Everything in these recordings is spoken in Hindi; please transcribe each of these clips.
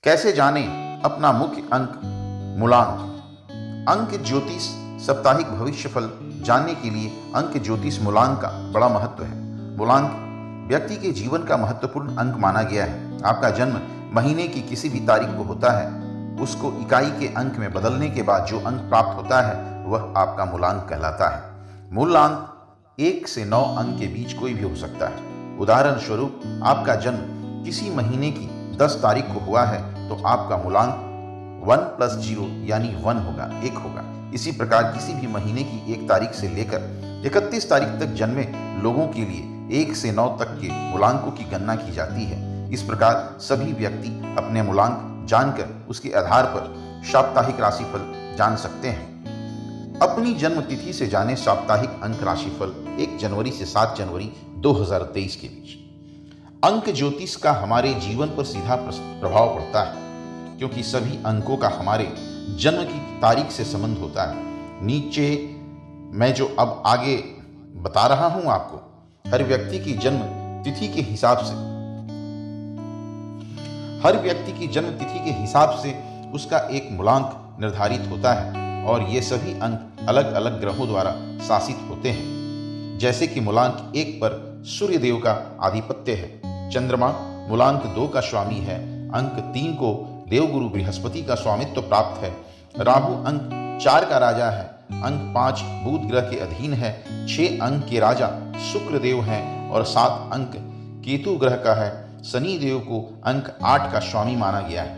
कैसे जानें अपना मुख्य अंक मूलांक। अंक ज्योतिष साप्ताहिक भविष्यफल जानने के लिए अंक ज्योतिष मूलांक का बड़ा महत्व है। मूलांक व्यक्ति के जीवन का महत्वपूर्ण अंक माना गया है। आपका जन्म महीने की किसी भी तारीख को होता है, उसको इकाई के अंक में बदलने के बाद जो अंक प्राप्त होता है वह आपका मूलांक कहलाता है। मूलांक 1 से 9 अंक के बीच कोई भी हो सकता है। उदाहरण स्वरूप आपका जन्म किसी महीने की 10 तारीख को हुआ है तो आपका मूलांक 1 + 0 यानी 1 होगा, 1 होगा। इसी प्रकार किसी भी महीने की 1 तारीख से लेकर 31 तारीख तक जन्मे लोगों के लिए 1 से 9 तक के मूलांकों की गणना की जाती है। इस प्रकार सभी व्यक्ति अपने मूलांक जानकर उसके आधार पर साप्ताहिक राशिफल जान सकते हैं। अपनी जन्म तिथि से जाने साप्ताहिक अंक राशिफल 1 जनवरी से 7 जनवरी 2023 के बीच। अंक ज्योतिष का हमारे जीवन पर सीधा प्रभाव पड़ता है, क्योंकि सभी अंकों का हमारे जन्म की तारीख से संबंध होता है। नीचे मैं जो अब आगे बता रहा हूं आपको, हर व्यक्ति की जन्म तिथि के हिसाब से उसका एक मूलांक निर्धारित होता है और ये सभी अंक अलग अलग ग्रहों द्वारा शासित होते हैं। जैसे कि मूलांक 1 पर सूर्य देव का आधिपत्य है, चंद्रमा मूलांक 2 का स्वामी है, अंक 3 को देवगुरु बृहस्पति का स्वामित्व प्राप्त है, राहु अंक 4 का राजा है, अंक 5 बुध ग्रह के अधीन है, 6 अंक के राजा शुक्र देव हैं और 7 अंक केतु ग्रह का है। शनि देव को अंक 8 का स्वामी माना गया है।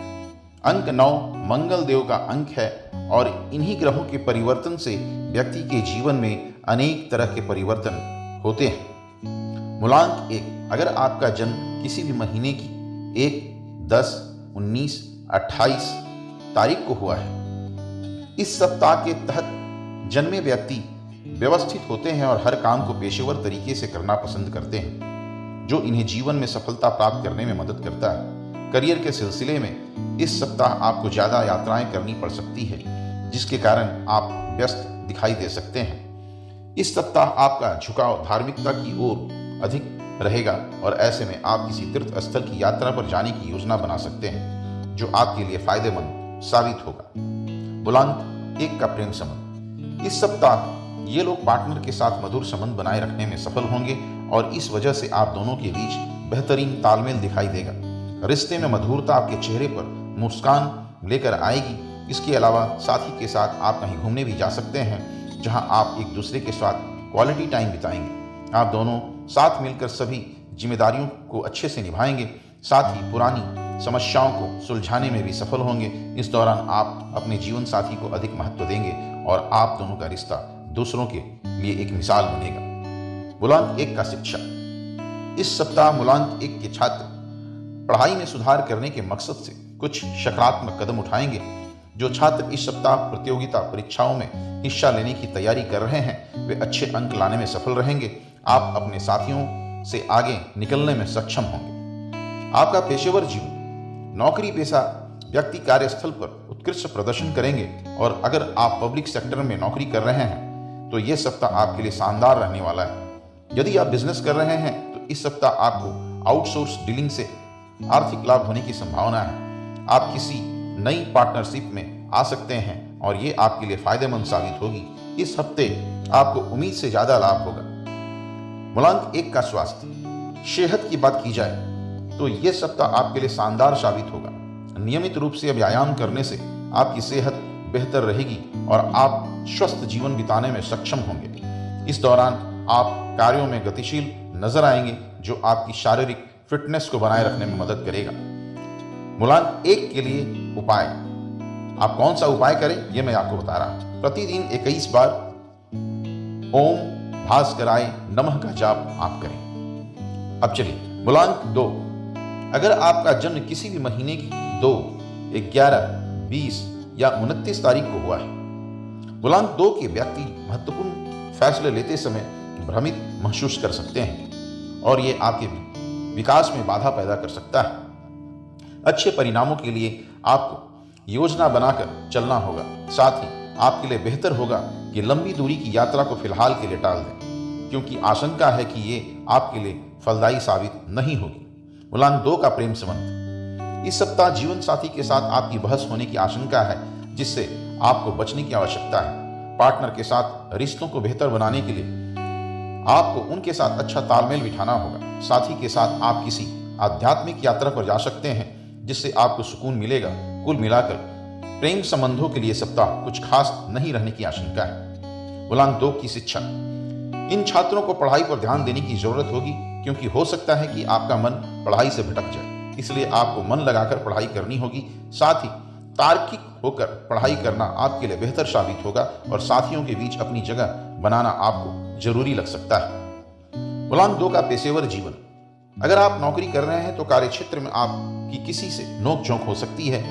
अंक 9 मंगल देव का अंक है और इन्हीं ग्रहों के परिवर्तन से व्यक्ति के जीवन में अनेक तरह के परिवर्तन होते हैं। मूलांक 1, अगर आपका जन्म किसी भी महीने की 1, 10, 19, 28 तारीख को हुआ है, इस सप्ताह के तहत जन्मे व्यक्ति व्यवस्थित होते हैं और हर काम को पेशेवर तरीके से करना पसंद करते हैं, जो इन्हें जीवन में सफलता प्राप्त करने में मदद करता है। करियर के सिलसिले में इस सप्ताह आपको ज़्यादा यात्राएं करनी पड़ सकती है, जिसके कारण आप व्यस्त दिखाई दे सकते हैं। इस सप्ताह आपका झुकाव धार्मिकता की ओर अधिक रहेगा और ऐसे में आप किसी तीर्थ स्थल की यात्रा पर जाने की योजना बना सकते हैं, जो आपके लिए फायदेमंद साबित होगा। मूलांक 1 का प्रेम संबंध। इस सप्ताह ये लोग पार्टनर के साथ मधुर संबंध बनाए रखने में सफल होंगे और इस वजह से आप दोनों के बीच बेहतरीन तालमेल दिखाई देगा। रिश्ते में मधुरता आपके चेहरे पर मुस्कान लेकर आएगी। इसके अलावा साथी के साथ आप कहीं घूमने भी जा सकते हैं, जहां आप एक दूसरे के साथ क्वालिटी टाइम बिताएंगे। आप दोनों साथ मिलकर सभी जिम्मेदारियों को अच्छे से निभाएंगे, साथ ही पुरानी समस्याओं को सुलझाने में भी सफल होंगे। इस दौरान आप अपने जीवन साथी को अधिक महत्व देंगे और आप दोनों का रिश्ता दूसरों के लिए एक मिसाल बनेगा। मूलांक 1 का शिक्षा। इस सप्ताह मूलांक 1 के छात्र पढ़ाई में सुधार करने के मकसद से कुछ सकारात्मक कदम उठाएंगे। जो छात्र इस सप्ताह प्रतियोगिता परीक्षाओं में हिस्सा लेने की तैयारी कर रहे हैं, वे अच्छे अंक लाने में सफल रहेंगे। आप अपने साथियों से आगे निकलने में सक्षम होंगे। आपका पेशेवर जीवन। नौकरी पेशा व्यक्ति कार्यस्थल पर उत्कृष्ट प्रदर्शन करेंगे और अगर आप पब्लिक सेक्टर में नौकरी कर रहे हैं तो यह सप्ताह आपके लिए शानदार रहने वाला है। यदि आप बिजनेस कर रहे हैं तो इस सप्ताह आपको आउटसोर्स डीलिंग से आर्थिक लाभ होने की संभावना है। आप किसी नई पार्टनरशिप में आ सकते हैं और ये आपके लिए फायदेमंद साबित होगी। इस हफ्ते आपको उम्मीद से ज्यादा लाभ होगा। मूलांक 1 का स्वास्थ्य। सेहत की बात की जाए तो यह सप्ताह आपके लिए शानदार साबित होगा। नियमित रूप से व्यायाम करने से आपकी सेहत बेहतर रहेगी और आप स्वस्थ जीवन बिताने में सक्षम होंगे। इस दौरान आप कार्यों में गतिशील नजर आएंगे, जो आपकी शारीरिक फिटनेस को बनाए रखने में मदद करेगा। मूलांक 1 के लिए उपाय। आप कौन सा उपाय करें, यह मैं आपको बता रहा हूं। प्रतिदिन 21 बार ओम भास्कराय नमः का जाप आप करें। अब चलिए मूलांक 2। अगर आपका जन्म किसी भी महीने की 2, 11, 20 या 29 तारीख को हुआ है, मूलांक 2 के व्यक्ति महत्वपूर्ण फैसले लेते समय भ्रमित महसूस कर सकते हैं और ये आपके विकास में बाधा पैदा कर सकता है। अच्छे परिणामों के लिए आपको योजना बनाकर चलना होगा। साथ ही आपके लिए बेहतर होगा कि लंबी दूरी की यात्रा को फिलहाल के लिए टाल दें, क्योंकि आशंका है कि ये आपके लिए फलदायी साबित नहीं होगी। मूलांक 2 का प्रेम संबंध। इस सप्ताह जीवन साथी के साथ आपकी बहस होने की आशंका है, जिससे आपको बचने की आवश्यकता है। पार्टनर के साथ रिश्तों को बेहतर बनाने के लिए आपको उनके साथ अच्छा तालमेल बिठाना होगा। साथी के साथ आप किसी आध्यात्मिक यात्रा पर जा सकते हैं, जिससे आपको सुकून मिलेगा। कुल मिलाकर प्रेम संबंधों के लिए सप्ताह कुछ खास नहीं रहने की आशंका है। मूलांक 2 की शिक्षा। इन छात्रों को पढ़ाई पर ध्यान देने की जरूरत होगी, क्योंकि हो सकता है कि आपका मन पढ़ाई से भटक जाए। इसलिए आपको मन लगाकर पढ़ाई करनी होगी। साथ ही तार्किक होकर पढ़ाई करना आपके लिए बेहतर साबित होगा और साथियों के बीच अपनी जगह बनाना आपको जरूरी लग सकता है। मूलांक 2 का पेशेवर जीवन। अगर आप नौकरी कर रहे हैं तो कार्यक्षेत्र में आपकी किसी से नोकझोंक हो सकती है,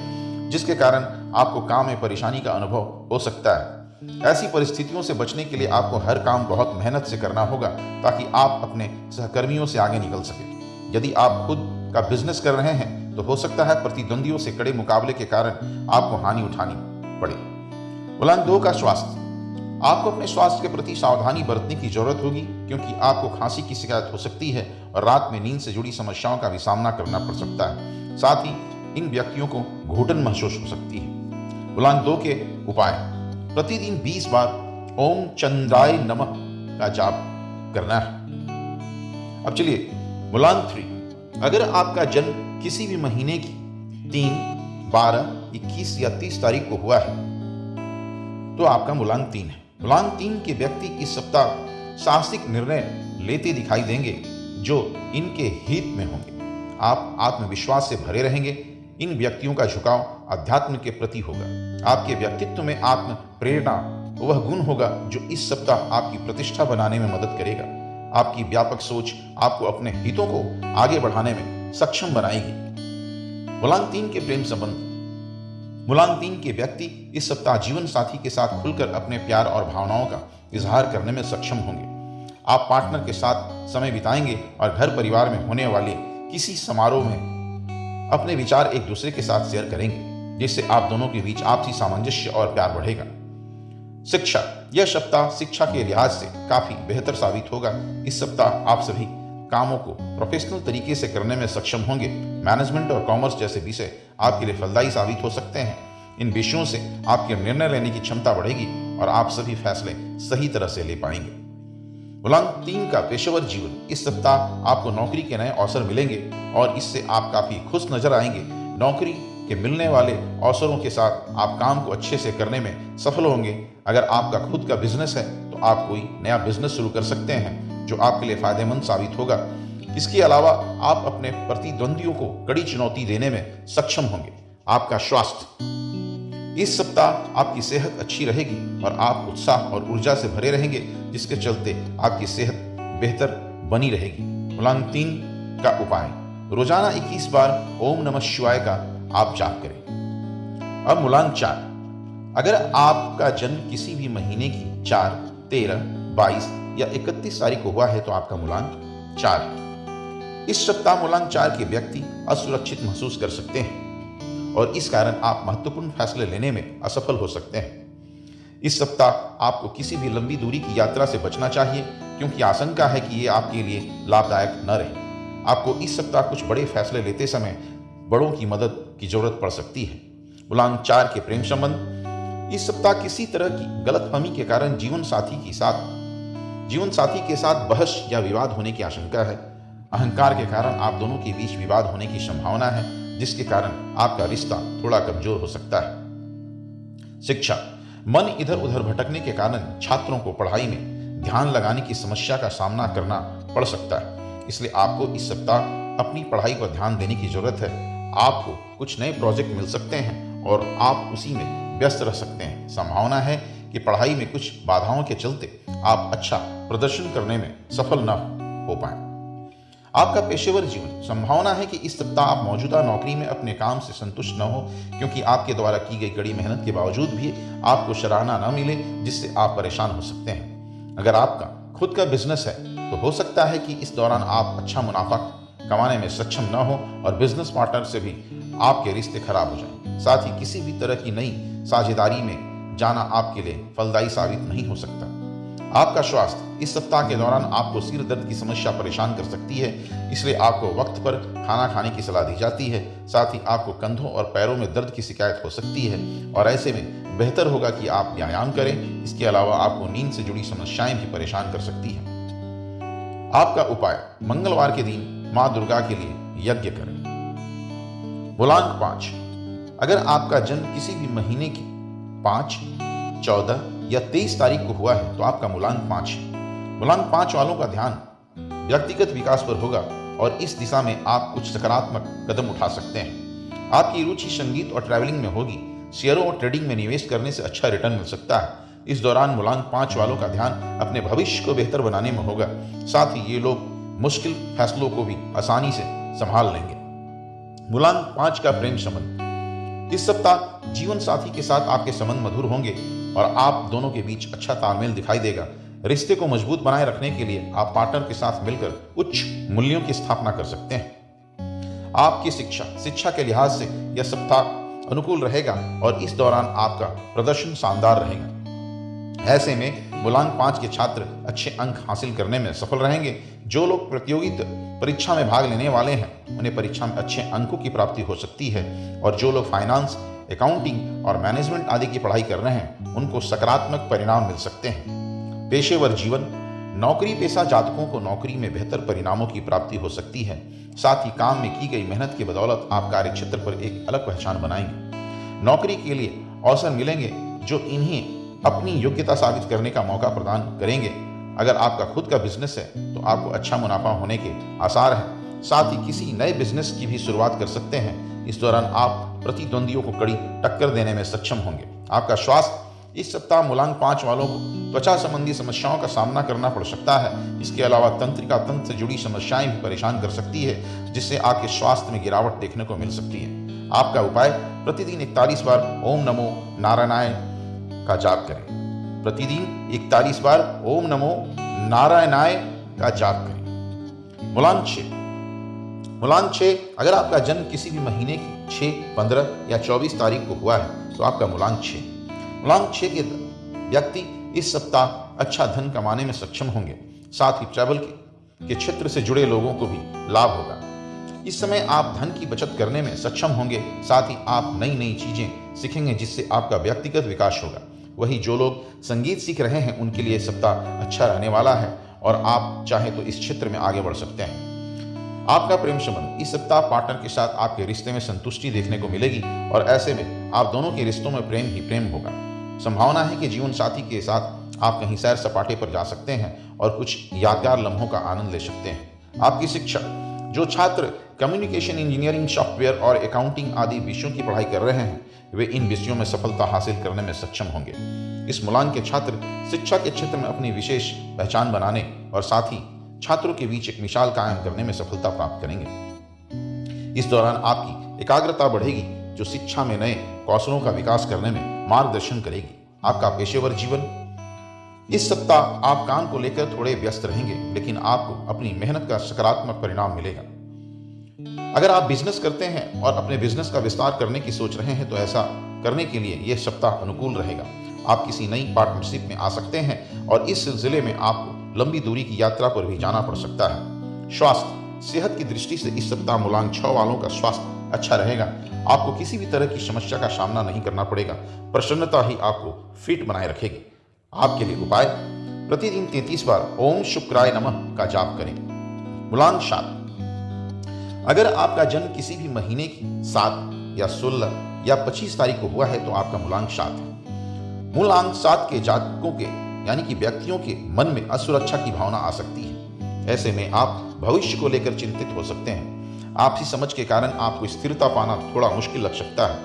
जिसके कारण आपको काम में परेशानी का अनुभव हो सकता है। ऐसी परिस्थितियों से बचने के लिए आपको हर काम बहुत मेहनत से करना होगा, ताकि आप अपने सहकर्मियों से आगे निकल सकें। यदि आप खुद का बिजनेस कर रहे हैं तो हो सकता है प्रतिद्वंदियों से कड़े मुकाबले के कारण आपको हानि उठानी पड़े। मूलांक 2 का स्वास्थ्य। आपको अपने स्वास्थ्य के प्रति सावधानी बरतने की जरूरत होगी, क्योंकि आपको खांसी की शिकायत हो सकती है और रात में नींद से जुड़ी समस्याओं का भी सामना करना पड़ सकता है। साथ ही इन व्यक्तियों को घुटन महसूस हो सकती है। मूलांक 2 के उपाय। प्रतिदिन 20 बार ओम चंद्राय नमः का जाप करना है। अब चलिए मूलांक 3। अगर आपका जन्म किसी भी महीने की 3, 12, 21 या 30 तारीख को हुआ है तो आपका मूलांक 3 है। मूलांक 3 के व्यक्ति इस सप्ताह साहसिक निर्णय लेते दिखाई देंगे जो इनके हित में होंगे। आप आत्मविश्वास से भरे रहेंगे। इन व्यक्तियों का झुकाव अध्यात्म के प्रति होगा। आपके व्यक्तित्व में आत्म प्रेरणा वह गुण होगा जो इस सप्ताह आपकी प्रतिष्ठा बनाने में मदद करेगा। आपकी व्यापक सोच आपको अपने हितों को आगे बढ़ाने में सक्षम बनाएगी। मूलांक 3 के प्रेम संबंध। मूलांक 3 के व्यक्ति इस सप्ताह जीवन साथी के साथ खुलकर अपने प्यार और भावनाओं का इजहार करने में सक्षम होंगे। आप पार्टनर के साथ समय बिताएंगे और घर परिवार में होने वाले किसी समारोह में अपने विचार एक दूसरे के साथ शेयर करेंगे, जिससे आप दोनों के बीच आपसी सामंजस्य और प्यार बढ़ेगा। शिक्षा। यह सप्ताह शिक्षा के लिहाज से काफी बेहतर साबित होगा। इस सप्ताह आप सभी कामों को प्रोफेशनल तरीके से करने में सक्षम होंगे। मैनेजमेंट और कॉमर्स जैसे विषय आपके लिए फलदायी साबित हो सकते हैं। इन विषयों से आपके निर्णय लेने की क्षमता बढ़ेगी और आप सभी फैसले सही तरह से ले पाएंगे। मूलांक 3 का पेशेवर जीवन। इस सप्ताह आपको नौकरी के नए अवसर मिलेंगे और इससे आप काफी खुश नजर आएंगे। नौकरी के मिलने वाले अवसरों के साथ आप काम को अच्छे से करने में सफल होंगे। अगर आपका खुद का बिजनेस है तो आप कोई नया बिजनेस शुरू कर सकते हैं जो आपके लिए फायदेमंद साबित होगा। इसके अलावा आप अपने प्रतिद्वंदियों को कड़ी चुनौती देने में सक्षम होंगे। आपका स्वास्थ्य। इस सप्ताह आपकी सेहत अच्छी रहेगी और आप उत्साह और ऊर्जा से भरे रहेंगे, जिसके चलते आपकी सेहत बेहतर बनी रहेगी। मूलांक 3 का उपाय। रोजाना 21 बार ओम नमः शिवाय का आप जाप करें। अब मूलांक 4। अगर आपका जन्म किसी भी महीने की 4, 13, 22 या 31 तारीख को हुआ है तो आपका मूलांक 4 है। इस सप्ताह मूलांक 4 के व्यक्ति असुरक्षित महसूस कर सकते हैं और इस कारण आप महत्वपूर्ण फैसले लेने में असफल हो सकते हैं। इस सप्ताह आपको किसी भी लंबी दूरी की यात्रा से बचना चाहिए, क्योंकि आशंका है कि ये आपके लिए लाभदायक न रहे। आपको इस सप्ताह कुछ बड़े फैसले लेते समय बड़ों की मदद की जरूरत पड़ सकती है। मूलांक 4 के प्रेम संबंध। इस सप्ताह किसी तरह की गलतफहमी के कारण जीवन साथी के साथ बहस या विवाद होने की आशंका है। अहंकार के कारण आप दोनों के बीच विवाद होने की संभावना है, जिसके कारण आपका रिश्ता थोड़ा कमजोर हो सकता है। शिक्षा। मन इधर उधर भटकने के कारण छात्रों को पढ़ाई में ध्यान लगाने की समस्या का सामना करना पड़ सकता है। इसलिए आपको इस सप्ताह अपनी पढ़ाई पर ध्यान देने की जरूरत है। आपको कुछ नए प्रोजेक्ट मिल सकते हैं और आप उसी में व्यस्त रह सकते हैं। संभावना है कि पढ़ाई में कुछ बाधाओं के चलते आप अच्छा प्रदर्शन करने में सफल न हो पाएं। आपका पेशेवर जीवन। संभावना है कि इस सप्ताह आप मौजूदा नौकरी में अपने काम से संतुष्ट न हो, क्योंकि आपके द्वारा की गई कड़ी मेहनत के बावजूद भी आपको सराहना न मिले, जिससे आप परेशान हो सकते हैं। अगर आपका खुद का बिजनेस है तो हो सकता है कि इस दौरान आप अच्छा मुनाफा कमाने में सक्षम न हो और बिजनेस पार्टनर से भी आपके रिश्ते खराब हो जाएं। साथ ही किसी भी तरह की नई साझेदारी में जाना आपके लिए फलदायी साबित नहीं हो सकता। आपका स्वास्थ्य इस सप्ताह के दौरान आपको सिर दर्द की समस्या परेशान कर सकती है, इसलिए आपको वक्त पर खाना खाने की सलाह दी जाती है। साथ ही आपको कंधों और पैरों में दर्द की शिकायत हो सकती है और ऐसे में बेहतर होगा कि आप व्यायाम करें। इसके अलावा आपको नींद से जुड़ी समस्याएं भी परेशान कर सकती हैं। आपका उपाय, मंगलवार के दिन मां दुर्गा के लिए यज्ञ करें। मूलांक 5, अगर आपका जन्म किसी भी महीने की 5, 14 या 23 तारीख को हुआ है तो आपका मूलांक 5 है। मूलांक 5 वालों का ध्यान व्यक्तिगत विकास पर होगा और इस दिशा में आप कुछ सकारात्मक कदम उठा सकते हैं। आपकी रुचि संगीत और ट्रैवलिंग में होगी। शेयरों और ट्रेडिंग में निवेश करने से अच्छा रिटर्न मिल सकता है। इस दौरान मूलांक 5 वालों का ध्यान अपने भविष्य को बेहतर बनाने में होगा। साथ ही ये लोग मुश्किल फैसलों को भी आसानी से संभाल लेंगे। मूलांक 5 का प्रेम संबंध, इस सप्ताह जीवन साथी के साथ आपके संबंध मधुर होंगे और आप दोनों के बीच अच्छा तालमेल दिखाई देगा। रिश्ते को मजबूत बनाए रखने के लिए आप पार्टनर के साथ मिलकर उच्च मूल्यों की स्थापना कर सकते हैं। आपकी शिक्षा के लिहाज से यह सप्ताह अनुकूल रहेगा और इस दौरान आपका प्रदर्शन शानदार रहेगा। ऐसे में मूलांक 5 के छात्र अच्छे अंक हासिल करने में सफल रहेंगे। जो लोग प्रतियोगिता परीक्षा में भाग लेने वाले हैं उन्हें परीक्षा में अच्छे अंकों की प्राप्ति हो सकती है और जो लोग फाइनेंस, अकाउंटिंग और मैनेजमेंट आदि की पढ़ाई कर रहे हैं उनको सकारात्मक परिणाम मिल सकते हैं। पेशेवर जीवन, नौकरी पेशा जातकों को नौकरी में बेहतर परिणामों की प्राप्ति हो सकती है। साथ ही काम में की गई मेहनत की बदौलत आप कार्य क्षेत्र पर एक अलग पहचान बनाएंगे। नौकरी के लिए अवसर मिलेंगे जो इन्हें अपनी योग्यता साबित करने का मौका प्रदान करेंगे। अगर आपका खुद का बिजनेस है तो आपको अच्छा मुनाफा होने के आसार हैं। साथ ही किसी नए बिजनेस की भी शुरुआत कर सकते हैं। इस दौरान आप प्रतिद्वंदियों को कड़ी टक्कर देने में सक्षम होंगे। आपका स्वास्थ्य, इस सप्ताह मूलांक 5 वालों को त्वचा संबंधी समस्याओं का सामना करना पड़ सकता है। इसके अलावा तंत्रिका तंत्र से जुड़ी समस्याएं भी परेशान कर सकती है, जिससे आपके स्वास्थ्य में गिरावट देखने को मिल सकती है। आपका उपाय, प्रतिदिन 41 बार ओम नमो नारायणाय का जाप करें। प्रतिदिन 41 बार ओम नमो नारायणाय का जाप करें। मूलांक 6, मूलांक 6, अगर आपका जन्म किसी भी महीने की 6, 15 या 24 तारीख को हुआ है तो आपका मूलांक 6। मूलांक 6 के व्यक्ति इस सप्ताह अच्छा धन कमाने में सक्षम होंगे। साथ ही ट्रैवल के क्षेत्र से जुड़े लोगों को भी लाभ होगा। इस समय आप धन की बचत करने में सक्षम होंगे। साथ ही आप नई नई चीजें सीखेंगे जिससे आपका व्यक्तिगत विकास होगा। वही जो लोग संगीत सीख रहे हैं उनके लिए सप्ताह अच्छा रहने वाला है और आप चाहें तो इस क्षेत्र में आगे बढ़ सकते हैं। आपका प्रेम संबंध, इस सप्ताह पार्टनर के साथ आपके रिश्ते में संतुष्टि देखने को मिलेगी और ऐसे में आप दोनों के रिश्तों में प्रेम ही प्रेम होगा। संभावना है कि जीवन साथी के साथ आप कहीं सैर सपाटे पर जा सकते हैं और कुछ यादगार लम्हों का आनंद ले सकते हैं। आपकी शिक्षा, जो छात्र कम्युनिकेशन इंजीनियरिंग, सॉफ्टवेयर और अकाउंटिंग आदि विषयों की पढ़ाई कर रहे हैं वे इन विषयों में सफलता हासिल करने में सक्षम होंगे। इस मूलांक के छात्र शिक्षा के क्षेत्र में अपनी विशेष पहचान बनाने और साथ ही छात्रों के बीच एक मिसाल कायम करने में सफलता प्राप्त करेंगे। इस दौरान आपकी एकाग्रता बढ़ेगी जो शिक्षा में नए कौशलों का विकास करने में मार्गदर्शन करेगी। आपका पेशेवर जीवन, इस सप्ताह आप काम को लेकर थोड़े व्यस्त रहेंगे लेकिन आपको अपनी मेहनत का सकारात्मक परिणाम मिलेगा। अगर आप बिजनेस करते हैं और अपने बिजनेस का विस्तार करने की सोच रहे हैं तो ऐसा करने के लिए यह सप्ताह अनुकूल रहेगा। आप किसी नई पार्टनरशिप में आ सकते हैं और इस सिलसिले में आपको लंबी दूरी की यात्रा पर भी जाना पड़ सकता है। स्वास्थ्य, सेहत की दृष्टि से इस सप्ताह मूलांक 6 वालों का स्वास्थ्य अच्छा रहेगा। आपको किसी भी तरह की समस्या का सामना नहीं करना पड़ेगा। प्रसन्नता ही आपको फिट बनाए रखेगी। आपके लिए उपाय, प्रतिदिन 33 बार ओम शुक्राय नमः का जाप करें। मूलांक 7, अगर आपका जन्म किसी भी महीने की 7 या 16 या 25 तारीख को हुआ है तो आपका मूलांक 7 है। मूलांक 7 के जातकों के यानी कि व्यक्तियों के मन में असुरक्षा की भावना आ सकती है। ऐसे में आप भविष्य को लेकर चिंतित हो सकते हैं। आपसी समझ के कारण आपको स्थिरता पाना थोड़ा मुश्किल लग सकता है।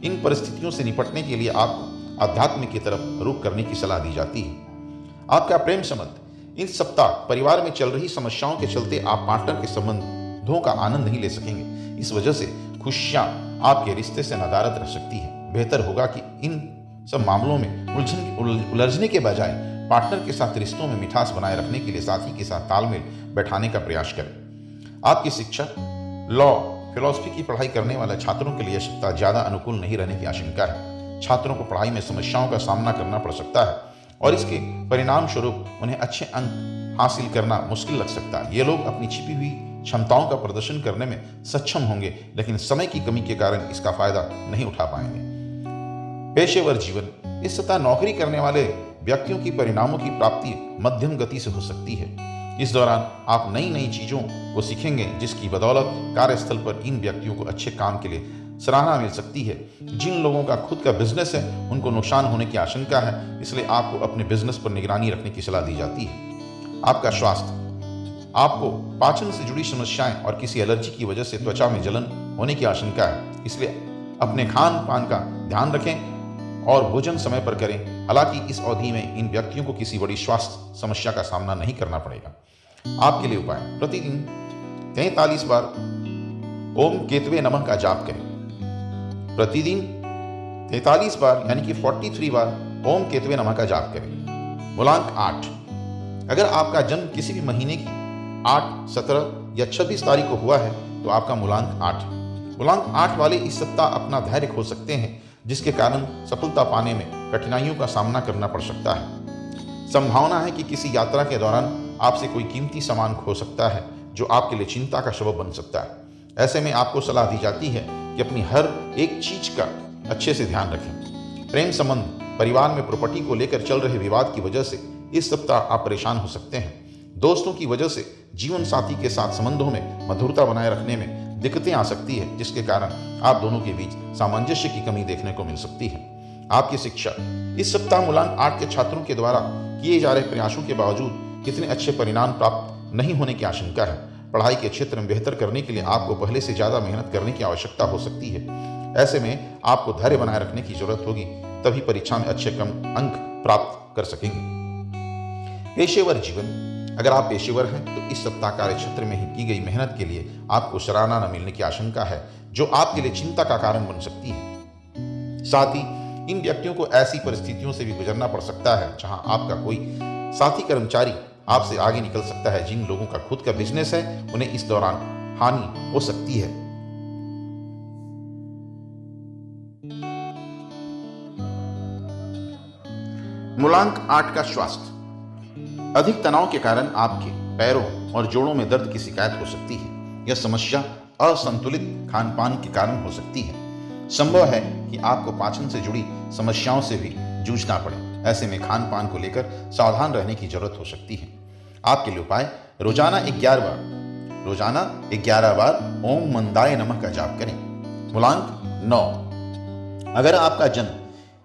इन परिस्थितियों से निपटने के लिए आपको आध्यात्म की तरफ रुख करने की सलाह दी जाती है। आपका प्रेम संबंध, इस सप्ताह परिवार में चल रही समस्याओं के चलते आप पार्टनर के संबंधों का आनंद नहीं ले सकेंगे। इस वजह से खुशियां आपके रिश्ते से नदारद रह सकती है। बेहतर होगा कि इन सब मामलों में उलझने के बजाय पार्टनर के साथ रिश्तों में मिठास बनाए रखने के लिए साथी के साथ तालमेल बैठाने का प्रयास करें। आपकी शिक्षा, लॉ, फिलॉसफी की पढ़ाई करने वाले छात्रों के लिए सप्ताह ज्यादा अनुकूल नहीं रहने की आशंका है। छात्रों को पढ़ाई में समस्याओं का सामना करना पड़ सकता है और इसके परिणाम स्वरूप उन्हें अच्छे अंक हासिल करना मुश्किल लग सकता है। ये लोग अपनी छिपी हुई क्षमताओं का प्रदर्शन करने में सक्षम होंगे, लेकिन समय की कमी के कारण इसका फायदा नहीं उठा पाएंगे। पेशेवर जीवन। इस सप्ताह नौकरी करने वाले व्यक्तियों की परिणामों की प्राप्ति मध्यम गति से हो सकती है। इस दौरान आप नई नई चीजों को सीखेंगे, जिसकी बदौलत कार्यस्थल पर इन व्यक्तियों को अच्छे काम के लिए सराहना मिल सकती है। जिन लोगों का खुद का बिजनेस है उनको नुकसान होने की आशंका है, इसलिए आपको अपने बिजनेस पर निगरानी रखने की सलाह दी जाती है। आपका स्वास्थ्य। आपको पाचन से जुड़ी समस्याएं और किसी एलर्जी की वजह से त्वचा में जलन होने की आशंका है, इसलिए अपने खान पान का ध्यान रखें और भोजन समय पर करें। हालांकि इस अवधि में इन व्यक्तियों को किसी बड़ी स्वास्थ्य समस्या का सामना नहीं करना पड़ेगा। आपके लिए उपाय। प्रतिदिन 43 बार ओम केतवे नमः का जाप करें। प्रतिदिन 43 बार यानी कि 43 बार ओम केतवे नमः का जाप करें। मूलांक 8। अगर आपका जन्म किसी भी महीने की 8, 17 या 26 तारीख को हुआ है तो आपका मूलांक 8। मूलांक 8 वाले इस सप्ताह अपना धैर्य खो सकते हैं, जिसके कारण सफलता पाने में कठिनाइयों का सामना करना पड़ सकता है। संभावना है कि किसी यात्रा के दौरान आपसे कोई कीमती सामान खो सकता है, जो आपके लिए चिंता का सबब बन सकता है। ऐसे में आपको सलाह दी जाती है कि अपनी हर एक चीज का अच्छे से ध्यान रखें। प्रेम संबंध। परिवार में प्रॉपर्टी को लेकर चल रहे विवाद की वजह से इस सप्ताह आप परेशान हो सकते हैं। दोस्तों की वजह से जीवन साथी के साथ संबंधों में मधुरता बनाए रखने में दिक्कतें आ सकती है, जिसके कारण आप दोनों के बीच सामंजस्य की कमी देखने को मिल सकती है। आपकी शिक्षा। इस सप्ताह मूलांक 8 के छात्रों के द्वारा किए जा रहे प्रयासों के बावजूद इतने अच्छे परिणाम प्राप्त नहीं होने की आशंका है। पढ़ाई के क्षेत्र में बेहतर करने के लिए आपको पहले से ज्यादा मेहनत करने की आवश्यकता हो सकती है। ऐसे में आपको धैर्य बनाए रखने की जरूरत होगी, तभी परीक्षा में अच्छे कम अंक प्राप्त कर सकेंगे। पेशेवर जीवन। अगर आप पेशेवर हैं तो इस सप्ताह कार्य क्षेत्र में ही की गई मेहनत के लिए आपको सराहना न मिलने की आशंका है, जो आपके लिए चिंता का कारण बन सकती है। साथ ही इन व्यक्तियों को ऐसी परिस्थितियों से भी गुजरना पड़ सकता है जहां आपका कोई साथी कर्मचारी आपसे आगे निकल सकता है। जिन लोगों का खुद का बिजनेस है उन्हें इस दौरान हानि हो सकती है। मूलांक 8 का स्वास्थ्य। अधिक तनाव के कारण आपके पैरों और जोड़ों में दर्द की शिकायत हो सकती है। यह समस्या असंतुलित खान पान के कारण हो सकती है। संभव है कि आपको पाचन से जुड़ी समस्याओं से भी जूझना पड़े। ऐसे में खान पान को लेकर सावधान रहने की जरूरत हो सकती है। आपके लिए उपाय। रोजाना 11 बार ओम मंदाय नमः का जाप करें। मूलांक 9। अगर आपका जन्म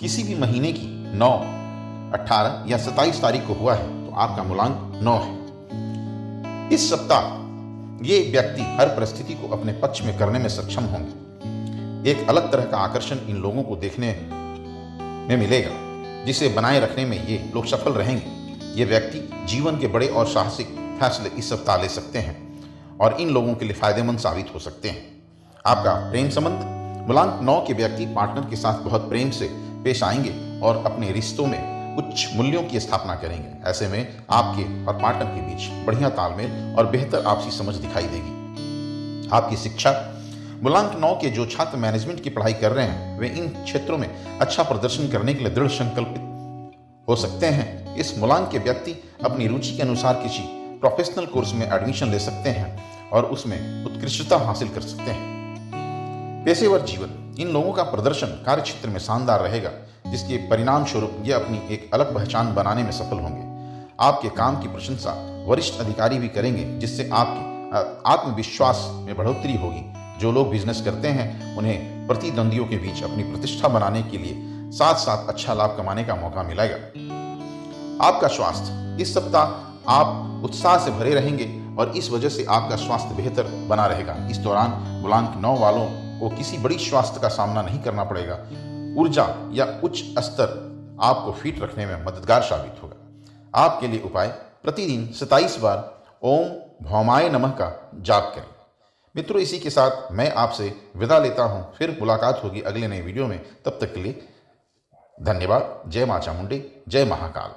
किसी भी महीने की 9, 18 या 27 तारीख को हुआ है तो आपका मूलांक 9 है। इस सप्ताह ये व्यक्ति हर परिस्थिति को अपने पक्ष में करने में सक्षम होंगे। एक अलग तरह का आकर्षण इन लोगों को देखने में मिलेगा, जिसे बनाए रखने में ये लोग सफल रहेंगे। ये व्यक्ति जीवन के बड़े और साहसिक फैसले इस सप्ताह ले सकते हैं और इन लोगों के लिए फायदेमंद साबित हो सकते हैं। आपका प्रेम संबंध। मूलांक 9 के व्यक्ति पार्टनर के साथ बहुत प्रेम से पेश आएंगे और अपने रिश्तों में उच्च मूल्यों की स्थापना करेंगे। ऐसे में आपके और पार्टनर के बीच बढ़िया तालमेल और बेहतर आपसी समझ दिखाई देगी। आपकी शिक्षा। मूलांक 9 के जो छात्र मैनेजमेंट की पढ़ाई कर रहे हैं वे इन क्षेत्रों में अच्छा प्रदर्शन करने के लिए दृढ़ संकल्पित हो सकते हैं। इस मूलांक के व्यक्ति अपनी रुचि के अनुसार किसी प्रोफेशनल कोर्स में एडमिशन ले सकते हैं और उसमें उत्कृष्टता हासिल कर सकते हैं। पेशेवर जीवन। इन लोगों का प्रदर्शन कार्य क्षेत्र में शानदार रहेगा, जिसके परिणाम स्वरूप ये अपनी एक अलग पहचान बनाने में सफल होंगे। आपके काम की प्रशंसा वरिष्ठ अधिकारी भी करेंगे, जिससे आपके आत्मविश्वास में बढ़ोतरी होगी। जो लोग बिजनेस करते हैं उन्हें प्रतिद्वंदियों के बीच अपनी प्रतिष्ठा बनाने के लिए साथ साथ अच्छा लाभ कमाने का मौका मिलेगा। आपका स्वास्थ्य। इस सप्ताह आप उत्साह से भरे रहेंगे और इस वजह से आपका स्वास्थ्य बेहतर बना रहेगा। इस दौरान मूलांक 9 वालों को किसी बड़ी स्वास्थ्य का सामना नहीं करना पड़ेगा। ऊर्जा या उच्च स्तर आपको फिट रखने में मददगार साबित होगा। आपके लिए उपाय। प्रतिदिन 27 बार ओम भौमाय नमः का जाप करें। मित्रों, इसी के साथ मैं आपसे विदा लेता हूं। फिर मुलाकात होगी अगले नए वीडियो में। तब तक के लिए धन्यवाद। जय मां चामुंडे, जय महाकाल।